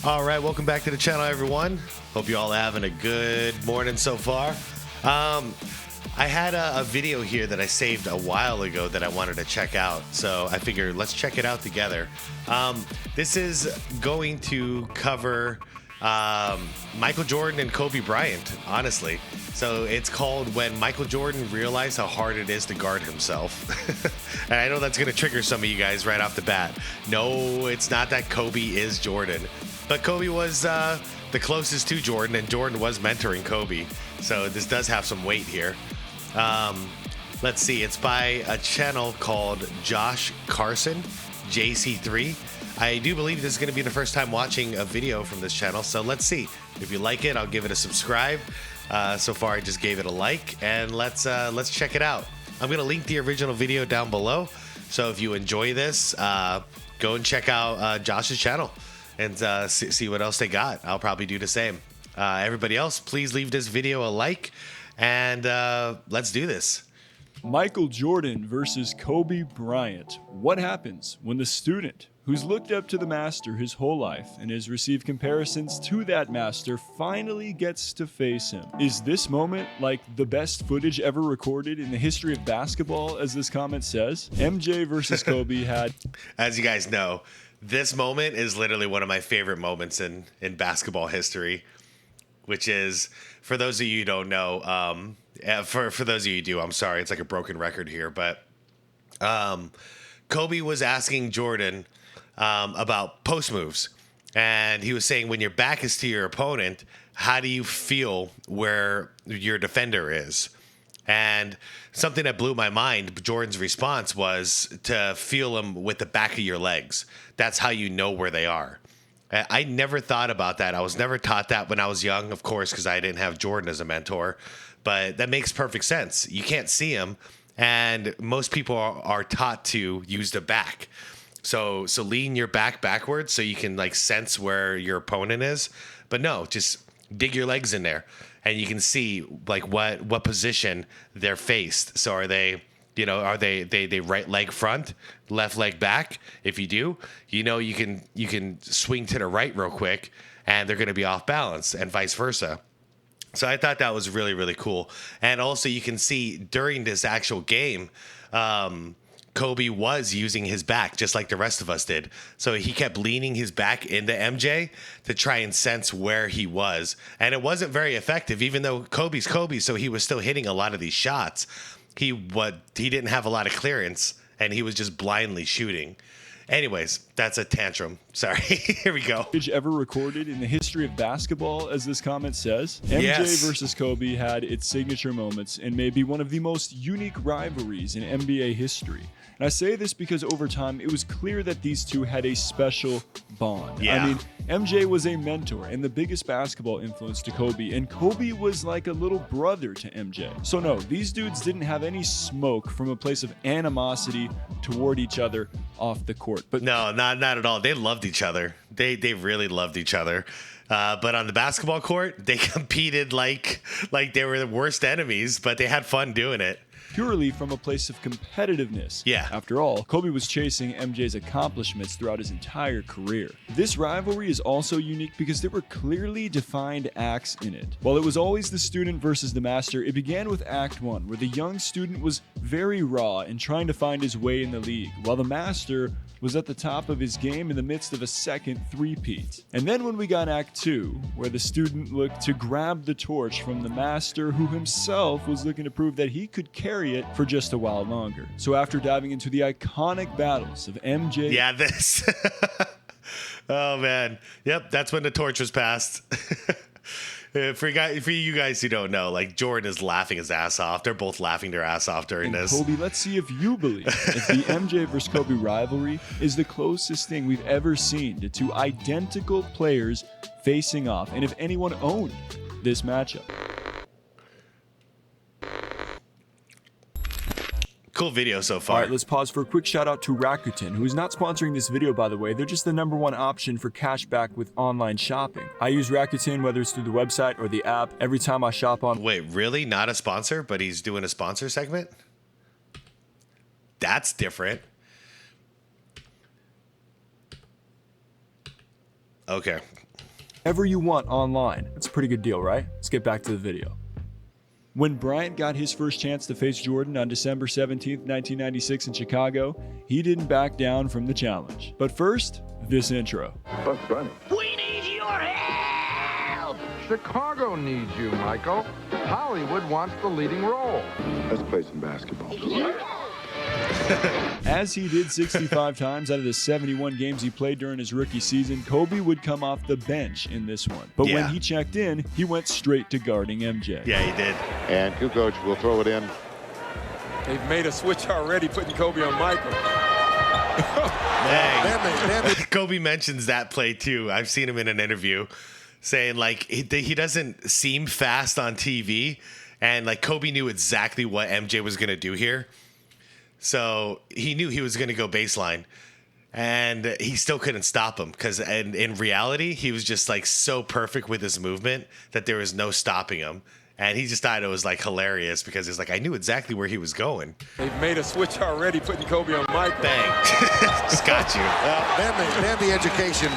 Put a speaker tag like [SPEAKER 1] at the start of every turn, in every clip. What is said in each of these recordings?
[SPEAKER 1] All right, welcome back to the channel, everyone. Hope you all having a good morning so far. I had a video here that I saved a while ago that I wanted to check out, so I figured let's check it out together. This is going to cover Michael Jordan and Kobe Bryant, honestly. So it's called When Michael Jordan Realized How Hard It Is to Guard Himself. And I know that's going to trigger some of you guys right off the bat. No, it's not that Kobe is Jordan. But Kobe was the closest to Jordan, and Jordan was mentoring Kobe. So this does have some weight here. Let's see. It's by a channel called Josh Carson, JC3. I do believe this is going to be the first time watching a video from this channel. So let's see. If you like it, I'll give it a subscribe. So far, I just gave it a like, and let's check it out. I'm going to link the original video down below. So if you enjoy this, go and check out Josh's channel and see what else they got. I'll probably do the same. Everybody else, please leave this video a like, and let's do this.
[SPEAKER 2] Michael Jordan versus Kobe Bryant. What happens when the student who's looked up to the master his whole life and has received comparisons to that master finally gets to face him? Is this moment like the best footage ever recorded in the history of basketball, as this comment says? MJ versus Kobe had...
[SPEAKER 1] As you guys know, this moment is literally one of my favorite moments in basketball history, which is, for those of you who don't know, for those of you who do, I'm sorry, it's like a broken record here, but Kobe was asking Jordan about post moves, and he was saying, when your back is to your opponent, how do you feel where your defender is? And something that blew my mind, Jordan's response was to feel them with the back of your legs. That's how you know where they are. I never thought about that. I was never taught that when I was young, of course, because I didn't have Jordan as a mentor. But that makes perfect sense. You can't see him, and most people are taught to use the back. So lean your back backwards so you can like sense where your opponent is. But no, just dig your legs in there, and you can see like what position they're faced. So are they, are they right leg front, left leg back? If you do, you can swing to the right real quick, and they're going to be off balance, and vice versa. So I thought that was really, really cool. And also you can see during this actual game, Kobe was using his back just like the rest of us did. So he kept leaning his back into MJ to try and sense where he was. And it wasn't very effective, even though Kobe's Kobe, so he was still hitting a lot of these shots. He didn't have a lot of clearance, and he was just blindly shooting. Anyways, that's a tantrum. Sorry. Here we go.
[SPEAKER 2] Ever recorded in the history of basketball, as this comment says. MJ versus Kobe had its signature moments and may be one of the most unique rivalries in NBA history. And I say this because over time, it was clear that these two had a special bond.
[SPEAKER 1] Yeah.
[SPEAKER 2] I mean, MJ was a mentor and the biggest basketball influence to Kobe, and Kobe was like a little brother to MJ. So no, these dudes didn't have any smoke from a place of animosity toward each other off the court. But
[SPEAKER 1] no, not at all. They loved each other. They really loved each other. But on the basketball court, they competed like they were the worst enemies, but they had fun doing it.
[SPEAKER 2] Purely from a place of competitiveness.
[SPEAKER 1] Yeah.
[SPEAKER 2] After all, Kobe was chasing MJ's accomplishments throughout his entire career. This rivalry is also unique because there were clearly defined acts in it. While it was always the student versus the master, it began with Act 1, where the young student was very raw and trying to find his way in the league, while the master was at the top of his game in the midst of a second three-peat. And then when we got Act 2, where the student looked to grab the torch from the master, who himself was looking to prove that he could carry it for just a while longer. So after diving into the iconic battles of MJ...
[SPEAKER 1] Yeah, this... Oh, man. Yep, that's when the torch was passed. For you guys who don't know, like, Jordan is laughing his ass off. They're both laughing their ass off during this.
[SPEAKER 2] Kobe, let's see if you believe if the MJ versus Kobe rivalry is the closest thing we've ever seen to two identical players facing off, and if anyone owned this matchup.
[SPEAKER 1] Cool video so far.
[SPEAKER 2] All right, let's pause for a quick shout out to Rakuten, who is not sponsoring this video, by the way. They're just the #1 option for cashback with online shopping. I use Rakuten, whether it's through the website or the app, every time I shop on...
[SPEAKER 1] Wait, really? Not a sponsor, but he's doing a sponsor segment? That's different. Okay.
[SPEAKER 2] ever you want online. That's a pretty good deal, right? Let's get back to the video. When Bryant got his first chance to face Jordan on December 17, 1996 in Chicago, he didn't back down from the challenge. But first, this intro.
[SPEAKER 3] Bugs Bunny.
[SPEAKER 4] We need your help!
[SPEAKER 3] Chicago needs you, Michael. Hollywood wants the leading role. Let's play some basketball.
[SPEAKER 2] As he did 65 times out of the 71 games he played during his rookie season, Kobe would come off the bench in this one. But when he checked in, he went straight to guarding MJ.
[SPEAKER 1] Yeah, he did.
[SPEAKER 5] And Kukoc will throw it in.
[SPEAKER 6] They've made a switch already, putting Kobe on Michael.
[SPEAKER 1] Kobe mentions that play too. I've seen him in an interview saying like he doesn't seem fast on TV, and like Kobe knew exactly what MJ was going to do here. So he knew he was going to go baseline, and he still couldn't stop him because in reality, he was just like so perfect with his movement that there was no stopping him. And he just thought it was like hilarious because it's like, I knew exactly where he was going.
[SPEAKER 6] They've made a switch already, putting Kobe on Michael.
[SPEAKER 1] Bang. Just got you.
[SPEAKER 5] Then the education.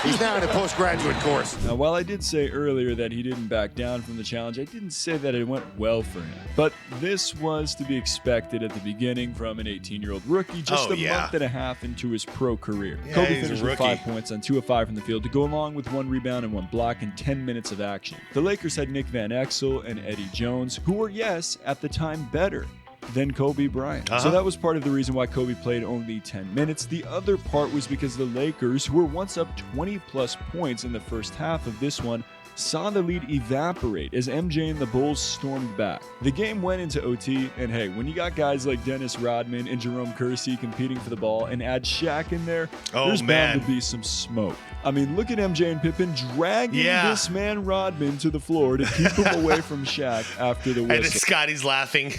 [SPEAKER 5] He's now in a postgraduate course.
[SPEAKER 2] Now, while I did say earlier that he didn't back down from the challenge, I didn't say that it went well for him. But this was to be expected at the beginning from an 18-year-old rookie just a month and a half into his pro career.
[SPEAKER 1] Yeah,
[SPEAKER 2] Kobe finished with 5 points on 2 of 5 from the field to go along with 1 rebound and 1 block in 10 minutes of action. The Lakers had Nick Van Exel and Eddie Jones, who were, yes, at the time better than Kobe Bryant. So that was part of the reason why Kobe played only 10 minutes. The other part was because the Lakers, who were once up 20-plus points in the first half of this one, saw the lead evaporate as MJ and the Bulls stormed back. The game went into OT, and hey, when you got guys like Dennis Rodman and Jerome Kersey competing for the ball and add Shaq in there, there's bound to be some smoke. I mean, look at MJ and Pippen dragging this man Rodman to the floor to keep him away from Shaq after the whistle.
[SPEAKER 1] And Scotty's laughing.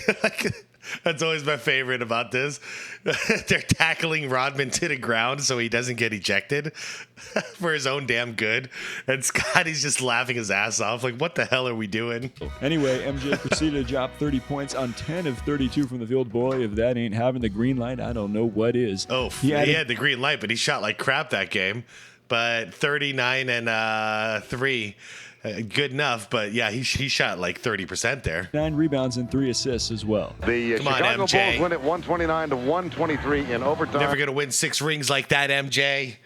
[SPEAKER 1] That's always my favorite about this. They're tackling Rodman to the ground so he doesn't get ejected for his own damn good. And Scotty's just laughing his ass off. Like, what the hell are we doing?
[SPEAKER 2] Anyway, MJ proceeded to drop 30 points on 10 of 32 from the field. Boy, if that ain't having the green light, I don't know what is.
[SPEAKER 1] Oh, he had the green light, but he shot like crap that game. But 39 and 3. Good enough, but yeah, he shot like 30% there.
[SPEAKER 2] 9 rebounds and 3 assists as well.
[SPEAKER 5] The Chicago Bulls win it 129 to 123 in overtime.
[SPEAKER 1] Never gonna win 6 rings like that, MJ.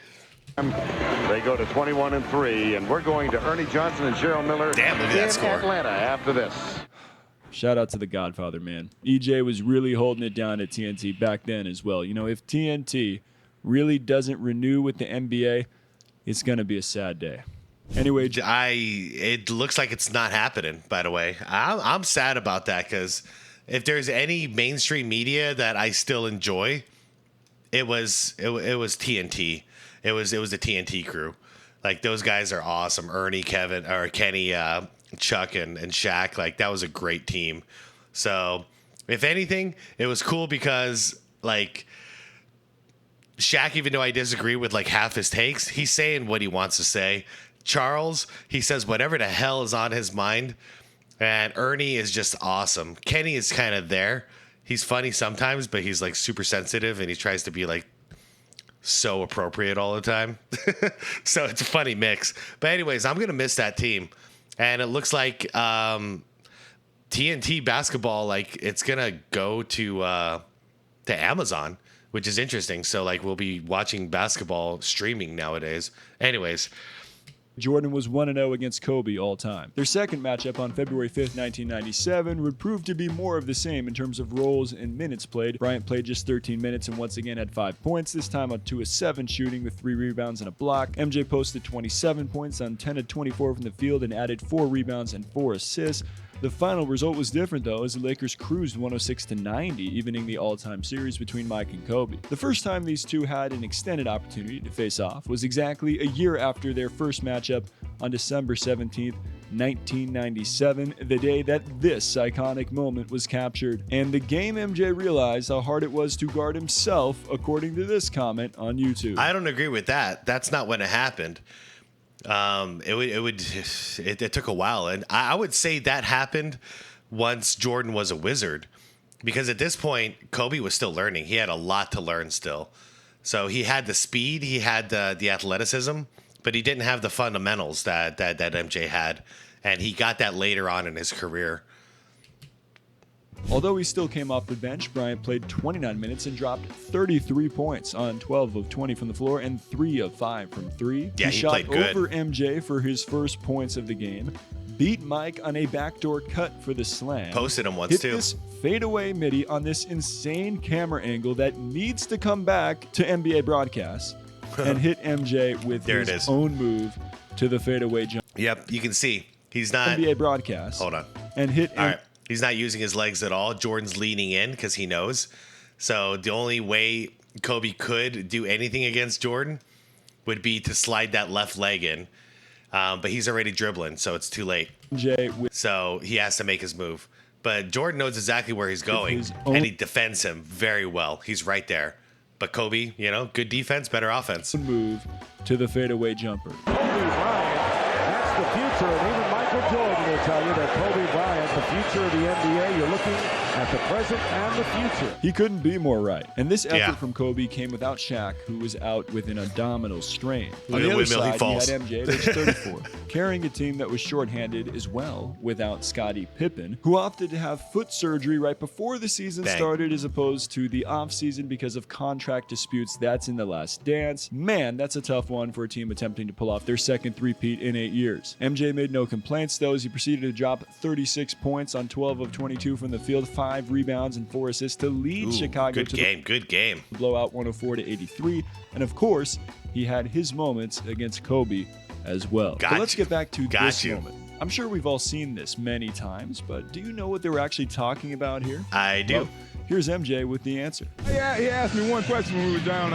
[SPEAKER 5] They go to 21 and 3, and we're going to Ernie Johnson and Cheryl Miller
[SPEAKER 1] Damn, look at that score.
[SPEAKER 5] Atlanta after this.
[SPEAKER 2] Shout out to the Godfather, man. EJ was really holding it down at TNT back then as well. You know, if TNT really doesn't renew with the NBA, it's gonna be a sad day. Anyway,
[SPEAKER 1] it looks like it's not happening, by the way. I'm sad about that because if there's any mainstream media that I still enjoy, it was TNT. It was the TNT crew. Like, those guys are awesome. Ernie, Kevin, or Kenny, Chuck, and Shaq. Like, that was a great team. So, if anything, it was cool because, like, Shaq, even though I disagree with like half his takes, he's saying what he wants to say. Charles, he says whatever the hell is on his mind. And Ernie is just awesome. Kenny is kind of there. He's funny sometimes, but he's like super sensitive and he tries to be like so appropriate all the time. So it's a funny mix. But anyways, I'm going to miss that team. And it looks like TNT basketball, like it's going to go to Amazon, which is interesting. So like we'll be watching basketball streaming nowadays. Anyways,
[SPEAKER 2] Jordan was 1-0 against Kobe all time. Their second matchup on February 5th, 1997 would prove to be more of the same in terms of roles and minutes played. Bryant played just 13 minutes and once again had 5 points, this time on 2 of 7 shooting with 3 rebounds and a block. MJ posted 27 points on 10 of 24 from the field and added 4 rebounds and 4 assists. The final result was different, though, as the Lakers cruised 106-90, evening the all-time series between Mike and Kobe. The first time these two had an extended opportunity to face off was exactly a year after their first matchup on December 17th, 1997, the day that this iconic moment was captured. And the game MJ realized how hard it was to guard himself, according to this comment on YouTube.
[SPEAKER 1] I don't agree with that. That's not when it happened. It took a while, and I would say that happened once Jordan was a Wizard, because at this point Kobe was still learning. He had a lot to learn still, so he had the speed, he had the athleticism, but he didn't have the fundamentals that MJ had, and he got that later on in his career.
[SPEAKER 2] Although he still came off the bench, Bryant played 29 minutes and dropped 33 points on 12 of 20 from the floor and 3 of 5 from 3.
[SPEAKER 1] Yeah, he
[SPEAKER 2] shot
[SPEAKER 1] played good.
[SPEAKER 2] over MJ for his first points of the game, beat Mike on a backdoor cut for the slam.
[SPEAKER 1] Posted him once,
[SPEAKER 2] hit
[SPEAKER 1] too.
[SPEAKER 2] This fadeaway midi on this insane camera angle that needs to come back to NBA broadcasts and hit MJ with his own move to the fadeaway jump.
[SPEAKER 1] Yep, you can see he's not
[SPEAKER 2] NBA broadcast.
[SPEAKER 1] Hold on.
[SPEAKER 2] And hit.
[SPEAKER 1] All right. He's not using his legs at all. Jordan's leaning in because he knows. So the only way Kobe could do anything against Jordan would be to slide that left leg in. But he's already dribbling, so it's too late. So he has to make his move. But Jordan knows exactly where he's going, and he defends him very well. He's right there. But Kobe, good defense, better offense.
[SPEAKER 2] Move to the fadeaway jumper.
[SPEAKER 7] Kobe Bryant, that's the future. And even Michael Jordan will tell you that Kobe Bryant, the future of the NBA, you're looking at the present and the future.
[SPEAKER 2] He couldn't be more right. And this effort from Kobe came without Shaq, who was out with an abdominal strain. On the other side, he had MJ at age 34, carrying a team that was shorthanded as well without Scottie Pippen, who opted to have foot surgery right before the season started as opposed to the offseason because of contract disputes. That's in The Last Dance. Man, that's a tough one for a team attempting to pull off their second three-peat in 8 years. MJ made no complaints, though, as he proceeded to drop 36 points on 12 of 22 from the field, 5 rebounds and 4 assists to lead Chicago to
[SPEAKER 1] good game.
[SPEAKER 2] Blowout 104-83. And of course, he had his moments against Kobe as well. But let's get back to this moment. I'm sure we've all seen this many times, but do you know what they were actually talking about here?
[SPEAKER 1] I do.
[SPEAKER 2] Well, here's MJ with the answer.
[SPEAKER 6] Yeah, he asked me one question when we were down,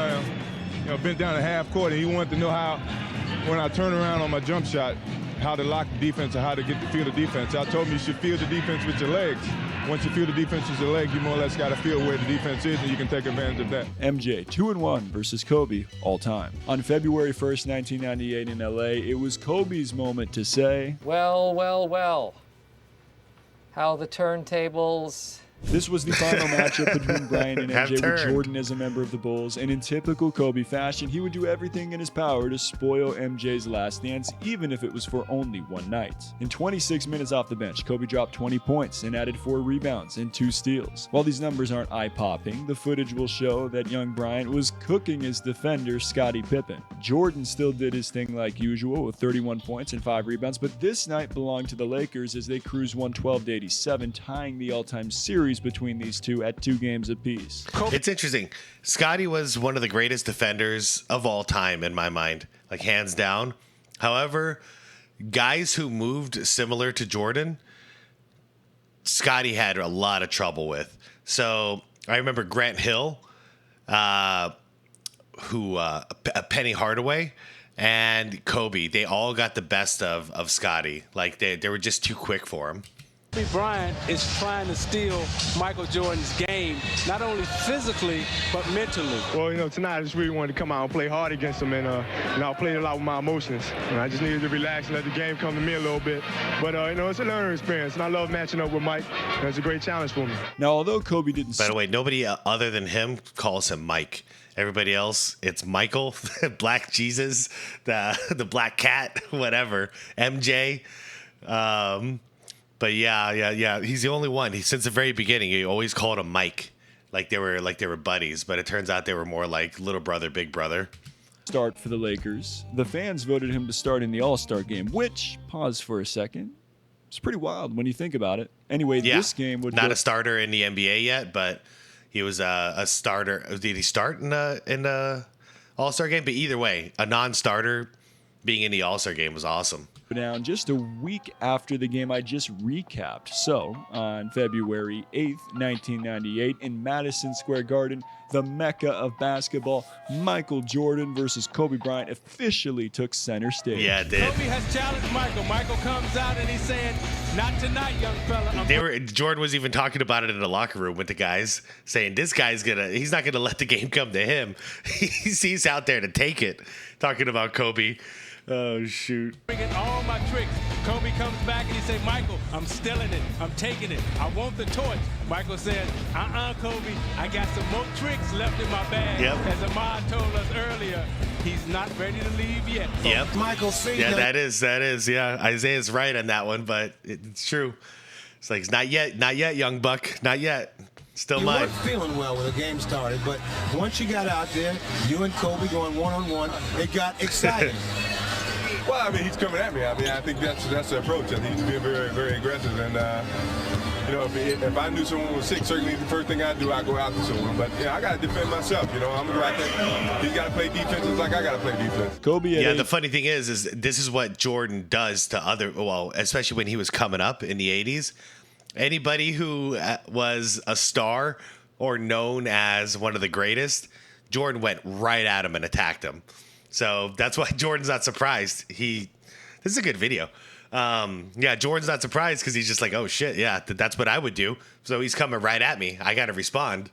[SPEAKER 6] bent down at half court, and he wanted to know how, when I turn around on my jump shot, how to lock the defense or how to get to feel the defense. I told him you should feel the defense with your legs. Once you feel the defense with your legs, you more or less got to feel where the defense is, and you can take advantage of that.
[SPEAKER 2] MJ, 2-1 versus Kobe all time. On February 1st, 1998 in LA, it was Kobe's moment to say,
[SPEAKER 8] well, well, well. How the turntables...
[SPEAKER 2] This was the final matchup between Bryant and MJ with Jordan as a member of the Bulls, and in typical Kobe fashion, he would do everything in his power to spoil MJ's last dance, even if it was for only one night. In 26 minutes off the bench, Kobe dropped 20 points and added 4 rebounds and 2 steals. While these numbers aren't eye-popping, the footage will show that young Bryant was cooking his defender, Scottie Pippen. Jordan still did his thing like usual with 31 points and 5 rebounds, but this night belonged to the Lakers as they cruised 112-87, tying the all-time series between these two at 2 games apiece.
[SPEAKER 1] It's interesting. Scottie was one of the greatest defenders of all time in my mind, like hands down. However, guys who moved similar to Jordan, Scottie had a lot of trouble with. So I remember Grant Hill, Penny Hardaway, and Kobe. They all got the best of Scottie. Like they were just too quick for him.
[SPEAKER 9] Kobe Bryant is trying to steal Michael Jordan's game, not only physically, but mentally.
[SPEAKER 10] Well, tonight I just really wanted to come out and play hard against him, and I played a lot with my emotions. And I just needed to relax and let the game come to me a little bit. But, it's a learning experience, and I love matching up with Mike, and it's a great challenge for me.
[SPEAKER 2] Now, although Kobe didn't...
[SPEAKER 1] By the way, nobody other than him calls him Mike. Everybody else, it's Michael, Black Jesus, the Black Cat, whatever, MJ. But yeah. He's the only one. Since the very beginning, he always called him Mike, like they were buddies. But it turns out they were more like little brother, big brother.
[SPEAKER 2] Start for the Lakers. The fans voted him to start in the All-Star game, which, pause for a second, it's pretty wild when you think about it. Anyway, this game would
[SPEAKER 1] not a starter in the NBA yet, but he was a starter. Did he start in the All-Star game? But either way, a non-starter being in the All-Star game was awesome.
[SPEAKER 2] Down just a week after the game I just recapped. So, on February 8th, 1998, in Madison Square Garden, the mecca of basketball, Michael Jordan versus Kobe Bryant officially took center stage.
[SPEAKER 1] Yeah, it did.
[SPEAKER 9] Kobe has challenged Michael. Michael comes out and he's saying, "Not tonight, young fella."
[SPEAKER 1] Jordan was even talking about it in the locker room with the guys, saying this guy's he's not gonna let the game come to him. He's out there to take it. Talking about Kobe. Oh, shoot.
[SPEAKER 9] Bringing all my tricks. Kobe comes back and he said, "Michael, I'm stealing it. I'm taking it. I want the torch." Michael said, Kobe, I got some more tricks left in my bag.
[SPEAKER 1] Yep.
[SPEAKER 9] As Ahmad told us earlier, he's not ready to leave yet.
[SPEAKER 1] Yep.
[SPEAKER 11] Michael, see.
[SPEAKER 1] Yeah, that is. Yeah, Isaiah's right on that one, but it's true. It's like, not yet, young buck, not yet. Still
[SPEAKER 11] You
[SPEAKER 1] mine.
[SPEAKER 11] weren't feeling well when the game started, but once you got out there, you and Kobe going one-on-one, it got exciting.
[SPEAKER 6] Well, I mean, he's coming at me. I mean, I think that's the approach. I think he's being very, very aggressive. And, you know, if I knew someone was sick, certainly the first thing I'd do, I'd go out to someone. But, you know, I got to defend myself. You know, I'm going to go out there. He's got to play defense just like I got to play defense.
[SPEAKER 2] Kobe
[SPEAKER 1] Yeah, the funny thing is this is what Jordan does to especially when he was coming up in the 80s. Anybody who was a star or known as one of the greatest, Jordan went right at him and attacked him. So that's why Jordan's not surprised. This is a good video. Yeah, Jordan's not surprised because he's just like, oh shit, yeah, that's what I would do. So he's coming right at me. I got to respond.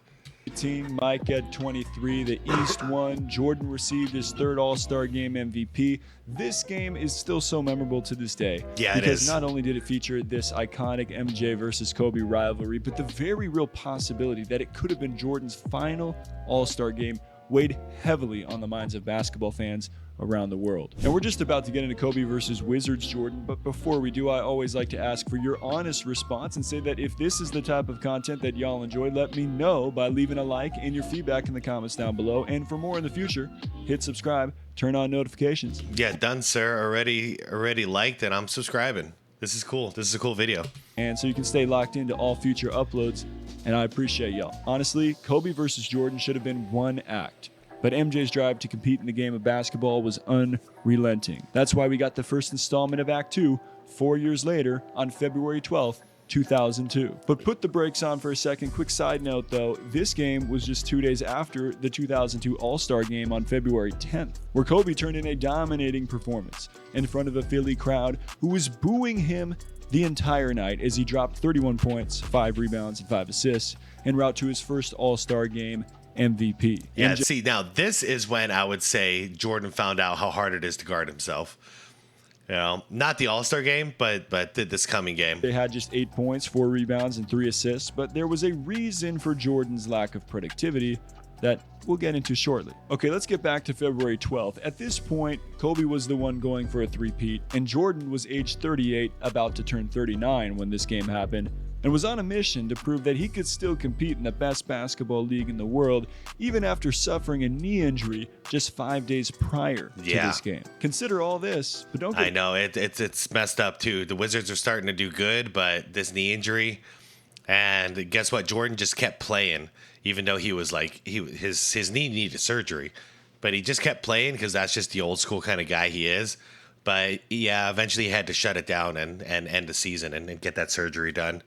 [SPEAKER 2] Team Mike at 23, the East won. Jordan received his third All-Star Game MVP. This game is still so memorable to this day.
[SPEAKER 1] Yeah,
[SPEAKER 2] because
[SPEAKER 1] it is.
[SPEAKER 2] Not only did it feature this iconic MJ versus Kobe rivalry, but the very real possibility that it could have been Jordan's final All-Star Game weighed heavily on the minds of basketball fans around the world. And we're just about to get into Kobe versus Wizards Jordan, but before we do, I always like to ask for your honest response and say that if this is the type of content that y'all enjoy, let me know by leaving a like and your feedback in the comments down below. And for more in the future, hit subscribe, turn on notifications.
[SPEAKER 1] Yeah, done, sir. Already liked, and I'm subscribing. This is cool. This is a cool video.
[SPEAKER 2] And so you can stay locked into all future uploads, and I appreciate y'all. Honestly, Kobe versus Jordan should have been one act. But MJ's drive to compete in the game of basketball was unrelenting. That's why we got the first installment of Act 2 4 years later on February 12th, 2002. But put the brakes on for a second. Quick side note though, this game was just 2 days after the 2002 All-Star Game on February 10th, where Kobe turned in a dominating performance in front of a Philly crowd who was booing him the entire night as he dropped 31 points, 5 rebounds, and 5 assists en route to his first All-Star Game MVP.
[SPEAKER 1] Yeah, see, now this is when I would say Jordan found out how hard it is to guard himself. You know, not the All-Star game, but this coming game.
[SPEAKER 2] They had just 8 points, 4 rebounds, and 3 assists, but there was a reason for Jordan's lack of productivity that we'll get into shortly. Okay, let's get back to February 12th. At this point, Kobe was the one going for a three-peat, and Jordan was age 38, about to turn 39 when this game happened, and was on a mission to prove that he could still compete in the best basketball league in the world, even after suffering a knee injury just 5 days prior to this game. Consider all this, but don't get...
[SPEAKER 1] I know, it's messed up too. The Wizards are starting to do good, but this knee injury, and guess what? Jordan just kept playing, even though he was like, his knee needed surgery, but he just kept playing because that's just the old school kind of guy he is. But yeah, eventually he had to shut it down and end the season and get that surgery done.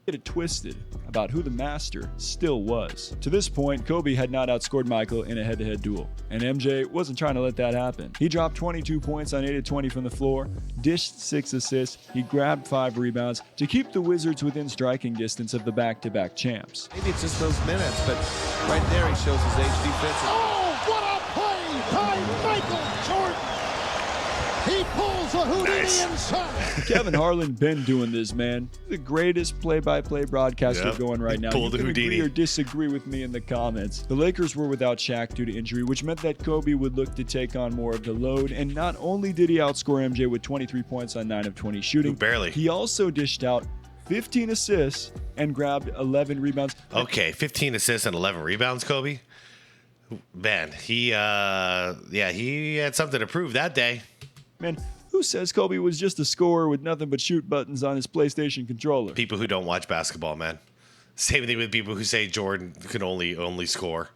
[SPEAKER 2] Get it twisted about who the master still was. To this point, Kobe had not outscored Michael in a head-to-head duel, and MJ wasn't trying to let that happen. He dropped 22 points on 8 of 20 from the floor, dished 6 assists, he grabbed 5 rebounds to keep the Wizards within striking distance of the back-to-back champs.
[SPEAKER 12] Maybe it's just those minutes, but right there he shows his age defensively.
[SPEAKER 13] Oh, what a play by Michael Jordan! He pulls a Houdini inside.
[SPEAKER 2] Kevin Harlan been doing this, man. The greatest play-by-play broadcaster going right now. You can agree or disagree with me in the comments. The Lakers were without Shaq due to injury, which meant that Kobe would look to take on more of the load. And not only did he outscore MJ with 23 points on 9 of 20 shooting, he also dished out 15 assists and grabbed 11 rebounds.
[SPEAKER 1] Okay, 15 assists and 11 rebounds, Kobe. Man, he had something to prove that day.
[SPEAKER 2] Man, who says Kobe was just a scorer with nothing but shoot buttons on his PlayStation controller?
[SPEAKER 1] People who don't watch basketball, man. Same thing with people who say Jordan can only score.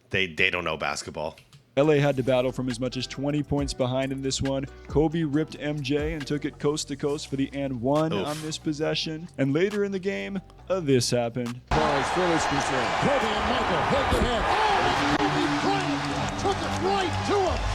[SPEAKER 1] They don't know basketball.
[SPEAKER 2] LA had to battle from as much as 20 points behind in this one. Kobe ripped MJ and took it coast to coast for the and one on this possession. And later in the game, this happened.
[SPEAKER 13] As far as concerned, Kobe and Michael head to head. Oh, Kobe Bryant took it right to him.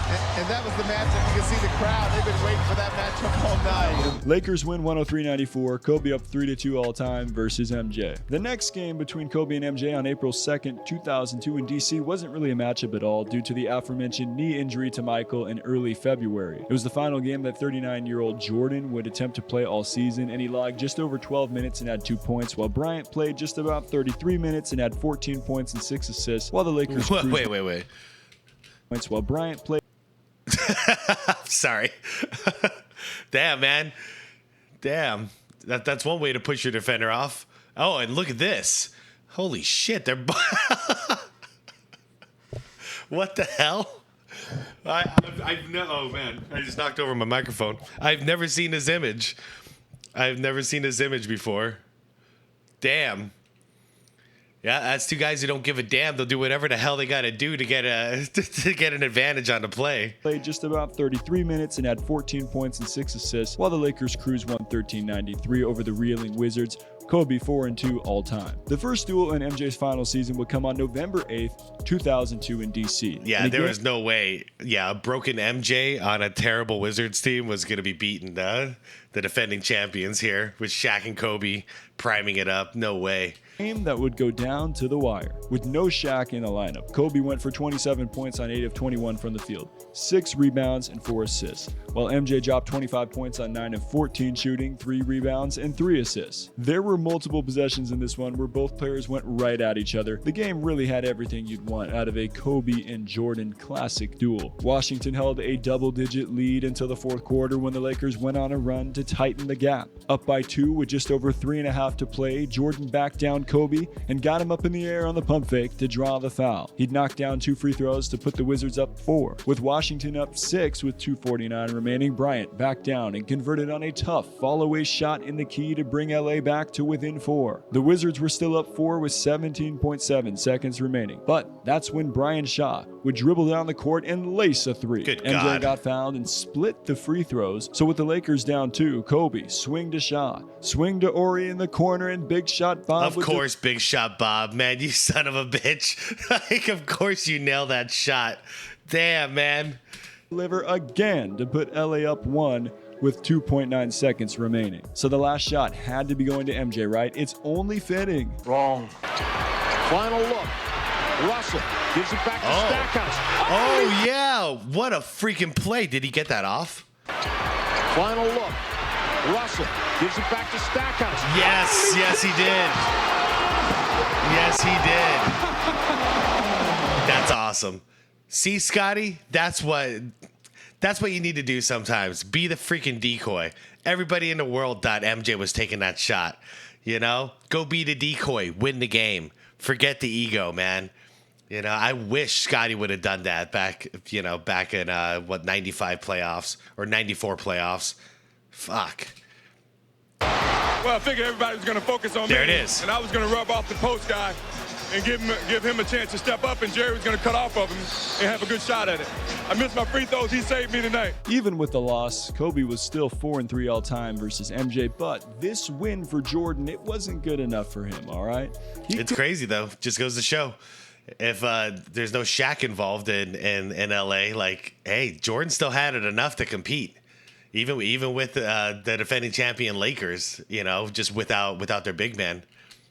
[SPEAKER 12] And that was the matchup. You can see the crowd. They've been waiting for that matchup all night.
[SPEAKER 2] Lakers win 103-94. Kobe up 3-2 all time versus MJ. The next game between Kobe and MJ on April 2nd, 2002 in DC wasn't really a matchup at all due to the aforementioned knee injury to Michael in early February. It was the final game that 39-year-old Jordan would attempt to play all season, and he logged just over 12 minutes and had 2 points, while Bryant played just about 33 minutes and had 14 points and 6 assists, while the Lakers...
[SPEAKER 1] Wait.
[SPEAKER 2] points while Bryant played.
[SPEAKER 1] Sorry. Damn, man. Damn. That's one way to push your defender off. Oh, and look at this. Holy shit. They're what the hell? Oh, man. I just knocked over my microphone. I've never seen this image. I've never seen this image before. Damn. Yeah, that's two guys who don't give a damn. They'll do whatever the hell they got to do to get an advantage on the play.
[SPEAKER 2] Played just about 33 minutes and had 14 points and 6 assists, while the Lakers cruised 113-93 over the reeling Wizards. Kobe 4-2 all time. The first duel in MJ's final season would come on November 8th, 2002 in DC.
[SPEAKER 1] Yeah, there was no way. Yeah, a broken MJ on a terrible Wizards team was going to be beating the defending champions here with Shaq and Kobe priming it up. No way.
[SPEAKER 2] Game that would go down to the wire. With no Shaq in the lineup, Kobe went for 27 points on 8 of 21 from the field, 6 rebounds and 4 assists, while MJ dropped 25 points on 9 of 14 shooting, 3 rebounds and 3 assists. There were multiple possessions in this one where both players went right at each other. The game really had everything you'd want out of a Kobe and Jordan classic duel. Washington held a double-digit lead until the fourth quarter when the Lakers went on a run to tighten the gap. Up by 2 with just over 3.5 to play, Jordan backed down Kobe and got him up in the air on the pump fake to draw the foul. He'd knocked down 2 free throws to put the Wizards up 4. With Washington up 6 with 2:49 remaining, Bryant backed down and converted on a tough fall-away shot in the key to bring LA back to within 4. The Wizards were still up 4 with 17.7 seconds remaining, but that's when Brian Shaw would dribble down the court and lace a 3.
[SPEAKER 1] Good
[SPEAKER 2] MJ
[SPEAKER 1] God.
[SPEAKER 2] got fouled and split the free throws, so with the Lakers down 2, Kobe swing to Shaw, swing to Ori in the corner, and big shot Bob.
[SPEAKER 1] Of course, big shot Bob. Man, you son of a bitch. Like, of course you nailed that shot. Damn, man.
[SPEAKER 2] Deliver again to put LA up 1 with 2.9 seconds remaining. So the last shot had to be going to MJ, right? It's only fitting.
[SPEAKER 7] Wrong. Final look. Russell gives it back to Stackhouse.
[SPEAKER 1] Oh, yeah. What a freaking play. Did he get that off?
[SPEAKER 7] Final look. Russell gives it back to Stackhouse.
[SPEAKER 1] Yes, he did. Yes, he did. That's awesome. See, Scotty? That's what you need to do sometimes. Be the freaking decoy. Everybody in the world thought MJ was taking that shot. You know? Go be the decoy. Win the game. Forget the ego, man. You know, I wish Scotty would have done that back in 95 playoffs or 94 playoffs. Fuck.
[SPEAKER 6] Well, I figured everybody was going to focus on me.
[SPEAKER 1] There it is.
[SPEAKER 6] And I was going to rub off the post guy and give him a chance to step up, and Jerry was going to cut off of him and have a good shot at it. I missed my free throws. He saved me tonight.
[SPEAKER 2] Even with the loss, Kobe was still 4-3 all time versus MJ, but this win for Jordan, it wasn't good enough for him, all right?
[SPEAKER 1] It's crazy, though. Just goes to show. If there's no Shaq involved in LA, like, hey, Jordan still had it enough to compete. Even with the defending champion Lakers, you know, just without their big man.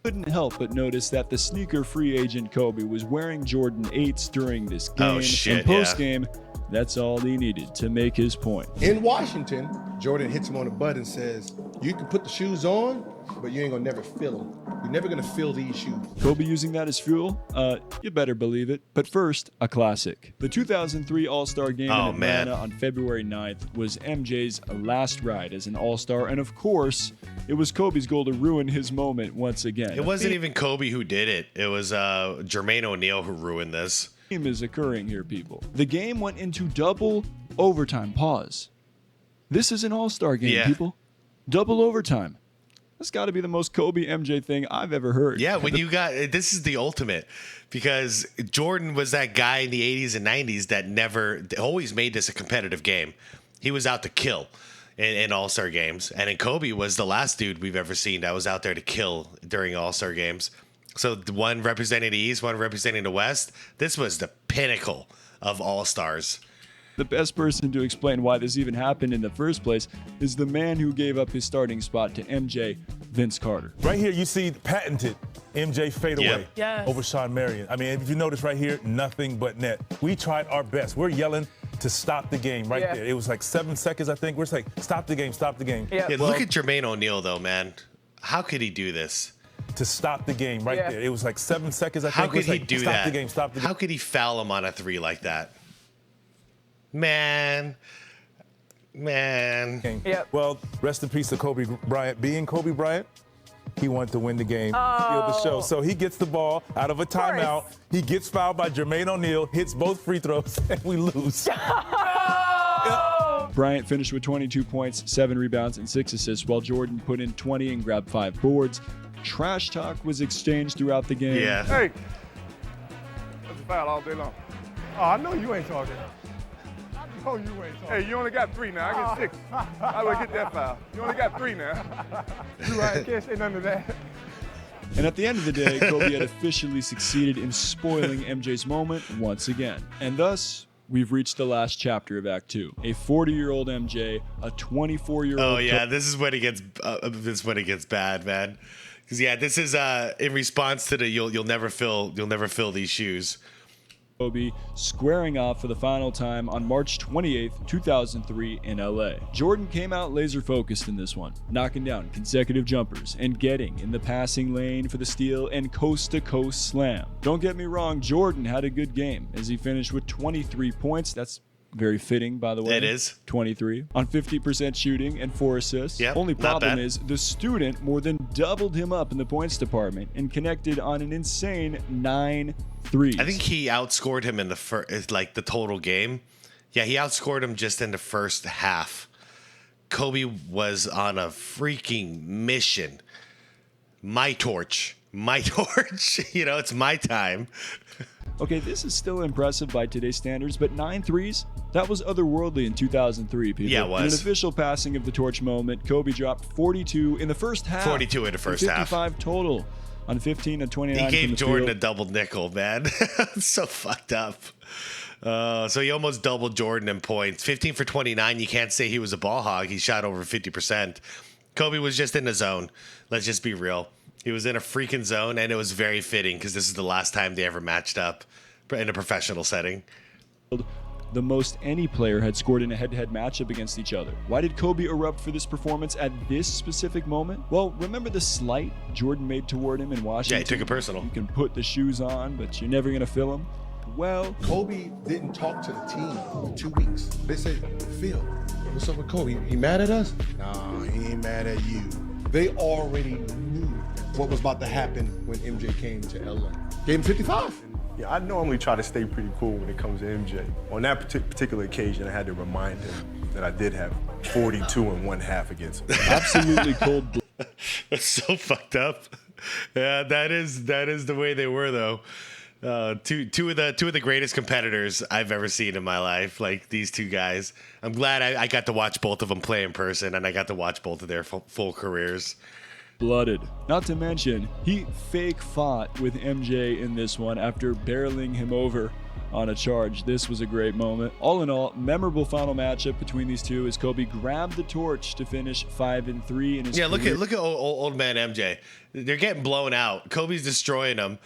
[SPEAKER 2] Couldn't help but notice that the sneaker free agent Kobe was wearing Jordan 8s during this game.
[SPEAKER 1] Oh, shit,
[SPEAKER 2] and post-game, that's all he needed to make his point.
[SPEAKER 12] In Washington, Jordan hits him on the butt and says, you can put the shoes on, but you ain't gonna never feel them. You're never gonna feel these shoes.
[SPEAKER 2] Kobe using that as fuel? You better believe it. But first, a classic. The 2003 All-Star Game in Atlanta on February 9th was MJ's last ride as an All-Star, and of course, it was Kobe's goal to ruin his moment once again.
[SPEAKER 1] It wasn't even Kobe who did it. It was Jermaine O'Neal who ruined this.
[SPEAKER 2] Game is occurring here, people. The game went into double overtime. Pause. This is an All-Star game, people. Double overtime. That's got to be the most Kobe MJ thing I've ever heard.
[SPEAKER 1] Yeah, when you got this is the ultimate, because Jordan was that guy in the 80s and 90s that always made this a competitive game. He was out to kill in All-Star games, and then Kobe was the last dude we've ever seen that was out there to kill during All-Star games. So one representing the East, one representing the West. This was the pinnacle of All-Stars.
[SPEAKER 2] The best person to explain why this even happened in the first place is the man who gave up his starting spot to MJ, Vince Carter.
[SPEAKER 14] Right here, you see patented MJ fadeaway over Sean Marion. I mean, if you notice right here, nothing but net. We tried our best. We're yelling to stop the game right there. It was like 7 seconds, I think. We're just like, stop the game, stop the game.
[SPEAKER 1] Look at Jermaine O'Neal, though, man. How could he do this?
[SPEAKER 14] To stop the game right there. It was like 7 seconds, I think.
[SPEAKER 1] How could he do that?
[SPEAKER 14] Stop the game, stop the game.
[SPEAKER 1] How could he foul him on a 3 like that? Man.
[SPEAKER 14] Yep. Well, rest in peace to Kobe Bryant. Being Kobe Bryant, he wanted to win the game, steal the show. So he gets the ball out of a timeout. He gets fouled by Jermaine O'Neal, hits both free throws, and we lose.
[SPEAKER 2] Bryant finished with 22 points, 7 rebounds, and 6 assists, while Jordan put in 20 and grabbed 5 boards. Trash talk was exchanged throughout the game.
[SPEAKER 1] Yeah.
[SPEAKER 6] Hey, that's a foul all day long. Oh, I know you ain't talking. I know you ain't talking. Hey, you only got 3 now. I get 6. I would get that foul. You only got 3 now. You right, can't say none of that.
[SPEAKER 2] And at the end of the day, Kobe had officially succeeded in spoiling MJ's moment once again. And thus, we've reached the last chapter of Act 2. A 40-year-old MJ, a 24-year-old.
[SPEAKER 1] Oh yeah, this is when it gets bad, man. Because this is in response to the you'll never fill these shoes.
[SPEAKER 2] Kobe squaring off for the final time on March 28th, 2003 in LA. Jordan came out laser focused in this one, knocking down consecutive jumpers and getting in the passing lane for the steal and coast-to-coast slam. Don't get me wrong, Jordan had a good game as he finished with 23 points. That's very fitting, by the way.
[SPEAKER 1] It is.
[SPEAKER 2] 23 on 50% shooting and 4 assists.
[SPEAKER 1] Yep,
[SPEAKER 2] Only problem
[SPEAKER 1] not bad.
[SPEAKER 2] is the student more than doubled him up in the points department and connected on an insane 9 threes.
[SPEAKER 1] I think he outscored him in the total game. Yeah, he outscored him just in the first half. Kobe was on a freaking mission. My torch. It's my time.
[SPEAKER 2] Okay, this is still impressive by today's standards, but 9 threes? That was otherworldly in 2003, people.
[SPEAKER 1] Yeah, it was.
[SPEAKER 2] In an official passing of the torch moment, Kobe dropped 42 in the first half.
[SPEAKER 1] 42 in the first half.
[SPEAKER 2] 55 total on 15 and 29.
[SPEAKER 1] He gave
[SPEAKER 2] from the
[SPEAKER 1] Jordan
[SPEAKER 2] field.
[SPEAKER 1] a double nickel, man. It's so fucked up. So he almost doubled Jordan in points. 15 for 29. You can't say he was a ball hog. He shot over 50%. Kobe was just in the zone. Let's just be real. He was in a freaking zone, and it was very fitting because this is the last time they ever matched up in a professional setting.
[SPEAKER 2] The most any player had scored in a head-to-head matchup against each other. Why did Kobe erupt for this performance at this specific moment? Well, remember the slight Jordan made toward him in Washington?
[SPEAKER 1] Yeah, he took it personal.
[SPEAKER 2] You can put the shoes on, but you're never going to fill them. Well,
[SPEAKER 12] Kobe didn't talk to the team for 2 weeks. They said, Phil, what's up with Kobe? He mad at us? Nah, he ain't mad at you. They already knew what was about to happen when MJ came to LA. Gave him 55.
[SPEAKER 15] Yeah, I normally try to stay pretty cool when it comes to MJ. On that particular occasion, I had to remind him that I did have 42 and 1/2 against him.
[SPEAKER 2] Absolutely cold.
[SPEAKER 1] That's so fucked up. Yeah, that is the way they were, though. Two of the greatest competitors I've ever seen in my life, like these two guys. I'm glad I got to watch both of them play in person, and I got to watch both of their full careers.
[SPEAKER 2] Blooded. Not to mention, he fake fought with MJ in this one after barreling him over on a charge. This was a great moment. All in all, memorable final matchup between these two as Kobe grabbed the torch to finish 5-3 in his career.
[SPEAKER 1] Look at old man MJ. They're getting blown out. Kobe's destroying them,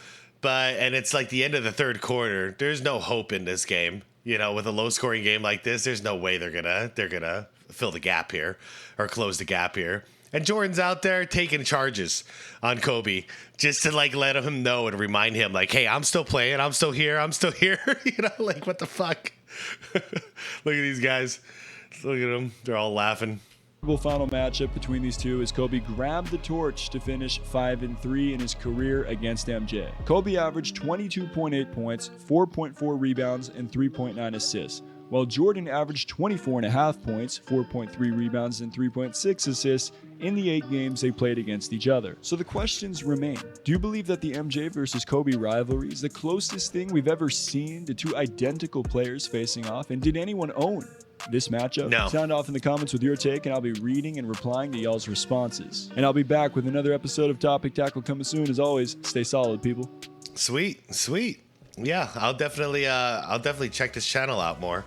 [SPEAKER 1] and it's like the end of the third quarter. There's no hope in this game. With a low-scoring game like this, there's no way they're gonna fill the gap here or close the gap here. And Jordan's out there taking charges on Kobe just to let him know and remind him hey, I'm still playing. I'm still here. What the fuck? Look at these guys. Look at them. They're all laughing.
[SPEAKER 2] Final matchup between these two as Kobe grabbed the torch to finish 5-3 in his career against MJ. Kobe averaged 22.8 points, 4.4 rebounds, and 3.9 assists, while Jordan averaged 24.5 points, 4.3 rebounds, and 3.6 assists in the 8 games they played against each other. So the questions remain. Do you believe that the MJ versus Kobe rivalry is the closest thing we've ever seen to two identical players facing off? And did anyone own this matchup?
[SPEAKER 1] No.
[SPEAKER 2] Sound off in the comments with your take, and I'll be reading and replying to y'all's responses. And I'll be back with another episode of Topic Tackle coming soon. As always, stay solid, people.
[SPEAKER 1] Sweet. Yeah, I'll definitely check this channel out more.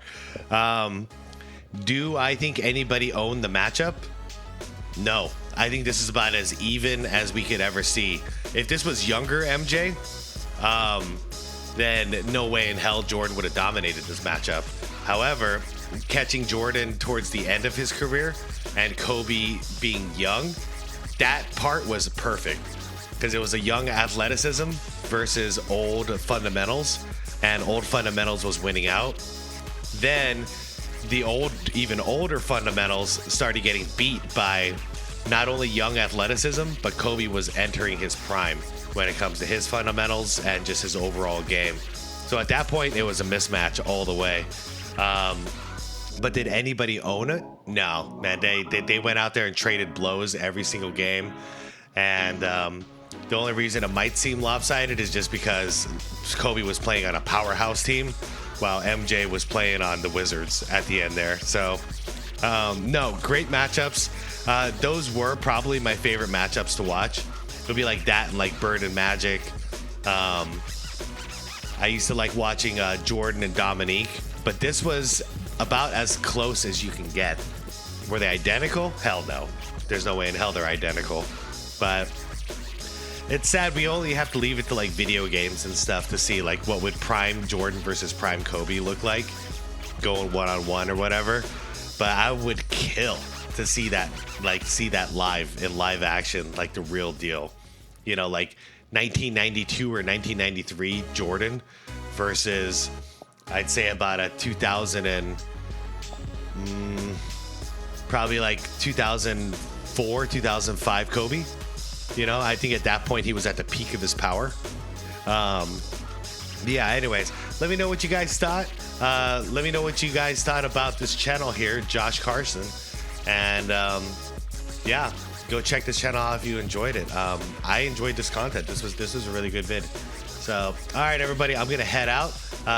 [SPEAKER 1] Do I think anybody owned the matchup? No. I think this is about as even as we could ever see. If this was younger MJ, then no way in hell Jordan would have dominated this matchup. However, catching Jordan towards the end of his career and Kobe being young, that part was perfect because it was a young athleticism versus old fundamentals, and old fundamentals was winning out. Then the even older fundamentals started getting beat by not only young athleticism, but Kobe was entering his prime when it comes to his fundamentals and just his overall game. So at that point, it was a mismatch all the way. But did anybody own it? No, man. They went out there and traded blows every single game. And the only reason it might seem lopsided is just because Kobe was playing on a powerhouse team while MJ was playing on the Wizards at the end there. So, no, great matchups. Those were probably my favorite matchups to watch. It would be like that and like Bird and Magic. I used to like watching Jordan and Dominique, but this was about as close as you can get. Were they identical? Hell no. There's no way in hell they're identical. But it's sad we only have to leave it to like video games and stuff to see like what would prime Jordan versus prime Kobe look like going one-on-one or whatever. But I would kill to see that live in live action, like the real deal. You know, like 1992 or 1993 Jordan versus I'd say about a 2000 and probably like 2004, 2005 Kobe. You know, I think at that point he was at the peak of his power. Yeah, anyways, let me know what you guys thought. Let me know what you guys thought about this channel here, Josh Carson. And yeah, go check this channel out if you enjoyed it. I enjoyed this content. This was a really good vid. So, all right, everybody, I'm gonna head out.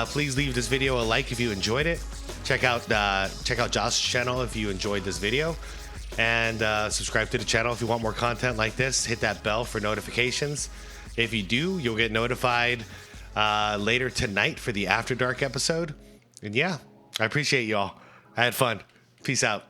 [SPEAKER 1] Please leave this video a like if you enjoyed it. Check out Josh's channel if you enjoyed this video, and subscribe to the channel if you want more content like this. Hit that bell for notifications. If you do, you'll get notified later tonight for the After Dark episode. And yeah, I appreciate y'all. I had fun. Peace out.